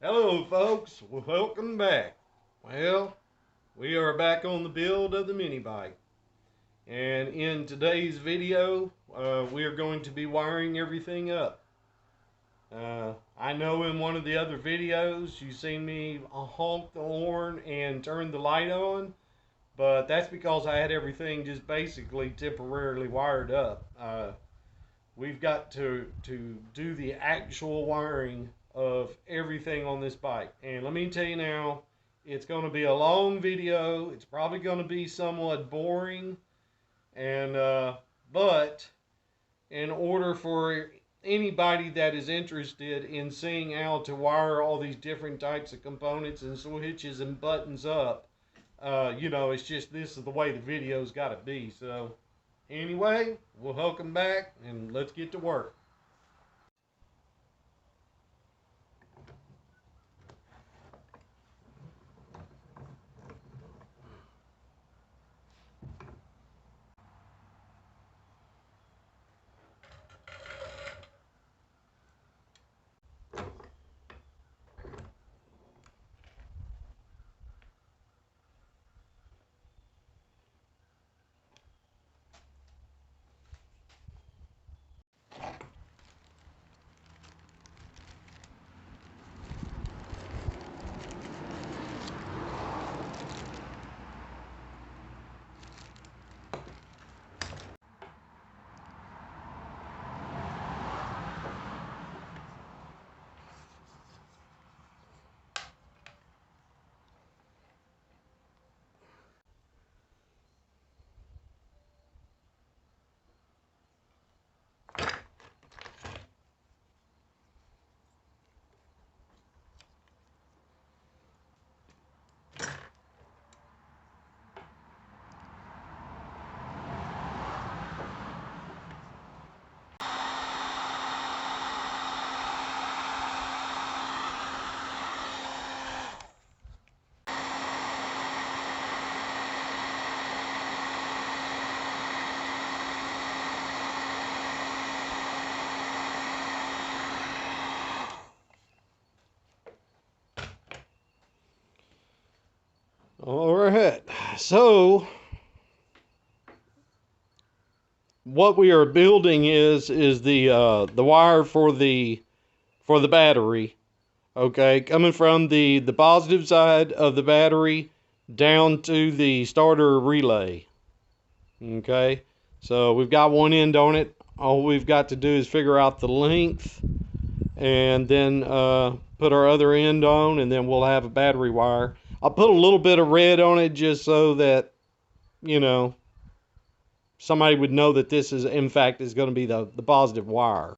Hello, folks. Welcome back. Well, we are back on the build of the mini bike. And in today's video, we are going to be wiring everything up. I know in one of the other videos you seen me honk the horn and turn the light on, but that's because I had everything just basically temporarily wired up. We've got to do the actual wiring of everything on this bike. And let me tell you now, it's going to be a long video. It's probably going to be somewhat boring, and but in order for anybody that is interested in seeing how to wire all these different types of components and switches and buttons up, it's just this is the way the video's got to be. So anyway, we'll welcome back and let's get to work. All right. So what we are building is the wire for the battery. Okay, coming from the positive side of the battery down to the starter relay. Okay, so we've got one end on it. All we've got to do is figure out the length and then put our other end on, and then we'll have a battery wire. I'll put a little bit of red on it just so that you know somebody would know that this is in fact is going to be the positive wire.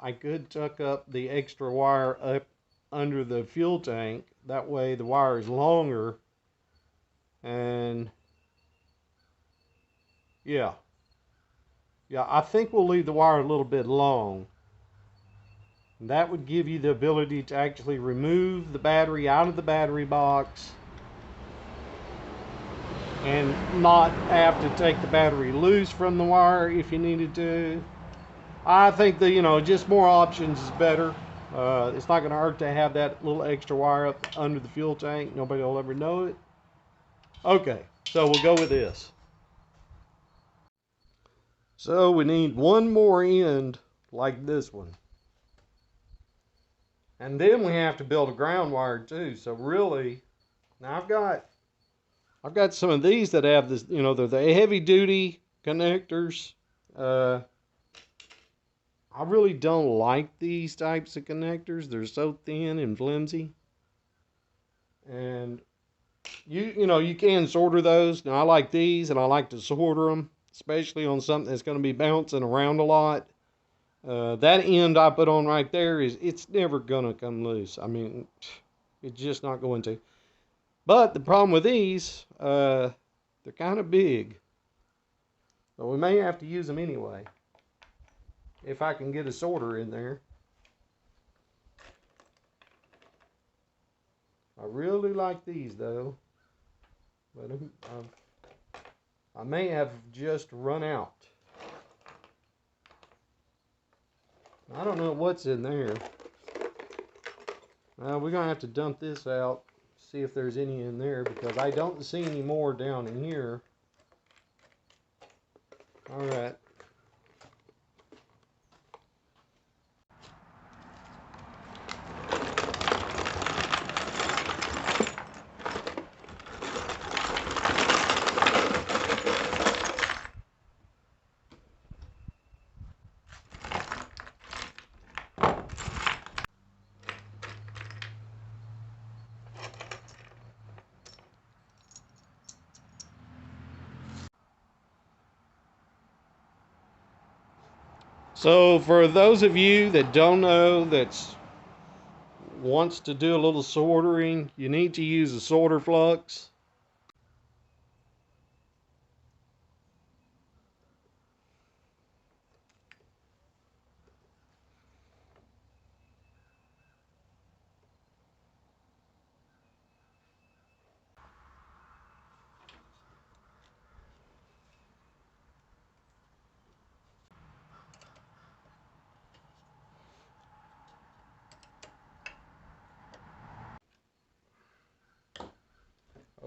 I could tuck up the extra wire up under the fuel tank. That way the wire is longer. And yeah, yeah, I think we'll leave the wire a little bit long. That would give you the ability to actually remove the battery out of the battery box and not have to take the battery loose from the wire if you needed to. I think that, just more options is better. It's not going to hurt to have that little extra wire up under the fuel tank. Nobody will ever know it. Okay, so we'll go with this. So we need one more end like this one. And then we have to build a ground wire too. So really, now I've got some of these that have this, they're the heavy duty connectors. I really don't like these types of connectors. They're so thin and flimsy. And you can solder those. Now I like these, and I like to solder them, especially on something that's going to be bouncing around a lot. That end I put on right there it's never gonna come loose. I mean, it's just not going to. But the problem with these, they're kind of big, but we may have to use them anyway if I can get a solder in there. I really like these though, but I may have just run out. I don't know what's in there. We're gonna have to dump this out, see if there's any in there, because I don't see any more down in here. All right. So for those of you that don't know, that wants to do a little soldering, you need to use a solder flux.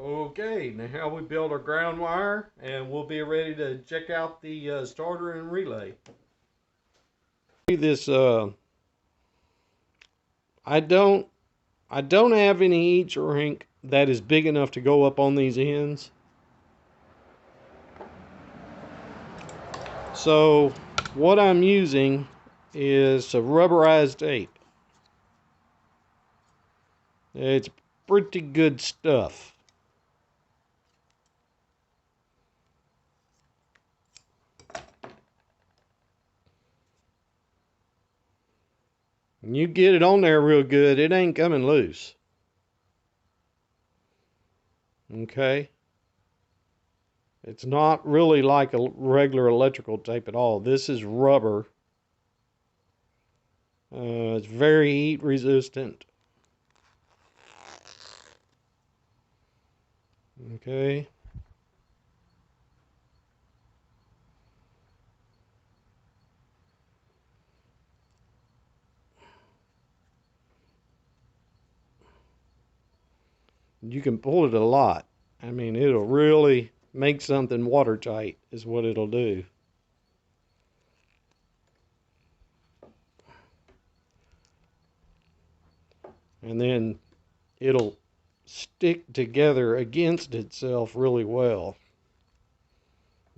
Okay, now we build our ground wire, and we'll be ready to check out the starter and relay. This I don't have any heat shrink that is big enough to go up on these ends. So what I'm using is a rubberized tape. It's pretty good stuff. When you get it on there real good, it ain't coming loose. Okay? It's not really like a regular electrical tape at all. This is rubber. It's very heat resistant. Okay. You can pull it a lot. I mean, it'll really make something watertight is what it'll do. And then it'll stick together against itself really well.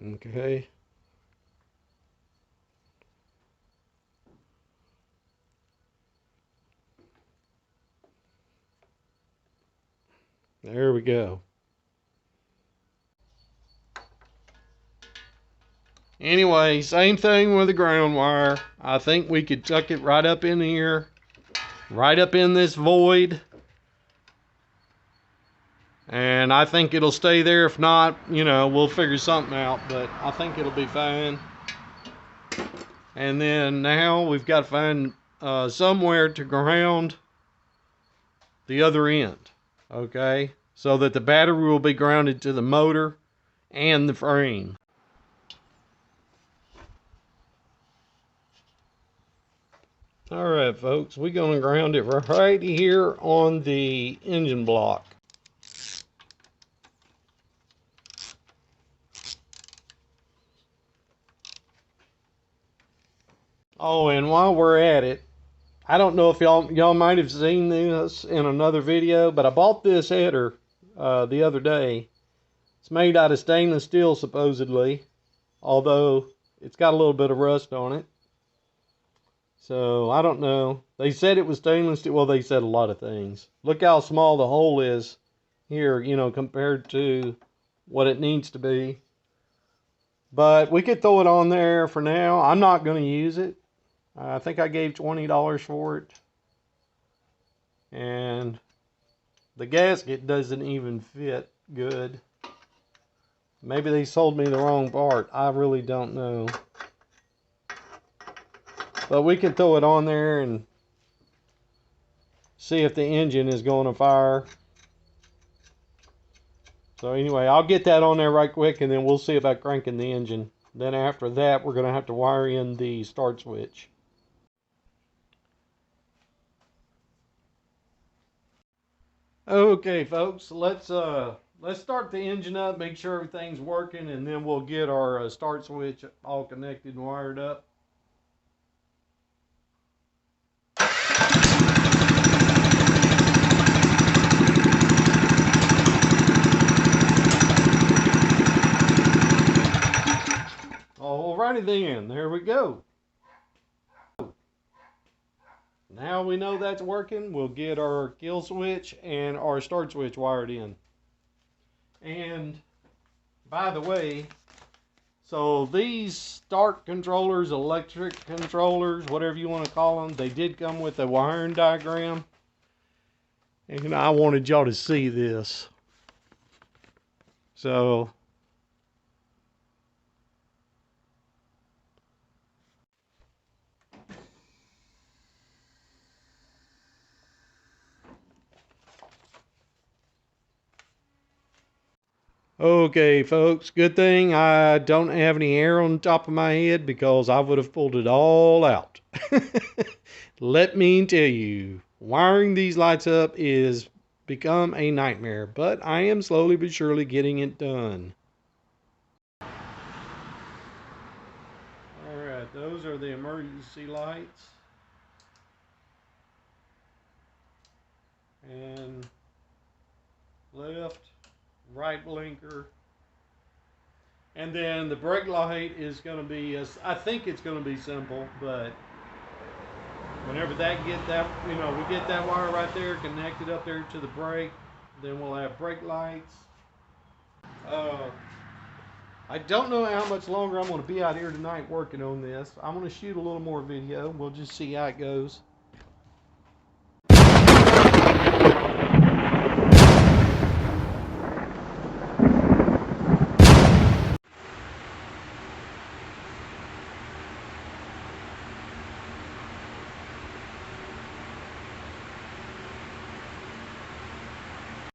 Okay. There we go. Anyway, same thing with the ground wire. I think we could tuck it right up in here, right up in this void. And I think it'll stay there. If not, you know, we'll figure something out, but I think it'll be fine. And then now we've got to find somewhere to ground the other end, okay? So that the battery will be grounded to the motor and the frame. All right, folks, we're going to ground it right here on the engine block. Oh, and while we're at it, I don't know if y'all might have seen this in another video, but I bought this header the other day. It's made out of stainless steel, supposedly, although it's got a little bit of rust on it. So, I don't know. They said it was stainless steel. Well, they said a lot of things. Look how small the hole is here, you know, compared to what it needs to be. But we could throw it on there for now. I'm not going to use it. I think I gave $20 for it. And the gasket doesn't even fit good. Maybe they sold me the wrong part. I really don't know. But we can throw it on there and see if the engine is going to fire. So anyway, I'll get that on there right quick, and then we'll see about cranking the engine. Then after that, we're going to have to wire in the start switch. Okay, folks, let's start the engine up, make sure everything's working, and then we'll get our start switch all connected and wired up. Alrighty then, there we go. Now we know that's working, we'll get our kill switch and our start switch wired in. And by the way, so these start controllers, electric controllers, whatever you want to call them, they did come with a wiring diagram. And I wanted y'all to see this. So okay, folks, good thing I don't have any hair on the top of my head, because I would have pulled it all out. Let me tell you, wiring these lights up is become a nightmare, but I am slowly but surely getting it done. Alright, those are the emergency lights. And left, right blinker. And then the brake light is going to be, I think it's going to be simple, but whenever we get that wire right there connected up there to the brake, then we'll have brake lights. I don't know how much longer I'm going to be out here tonight working on this. I'm going to shoot a little more video. We'll just see how it goes.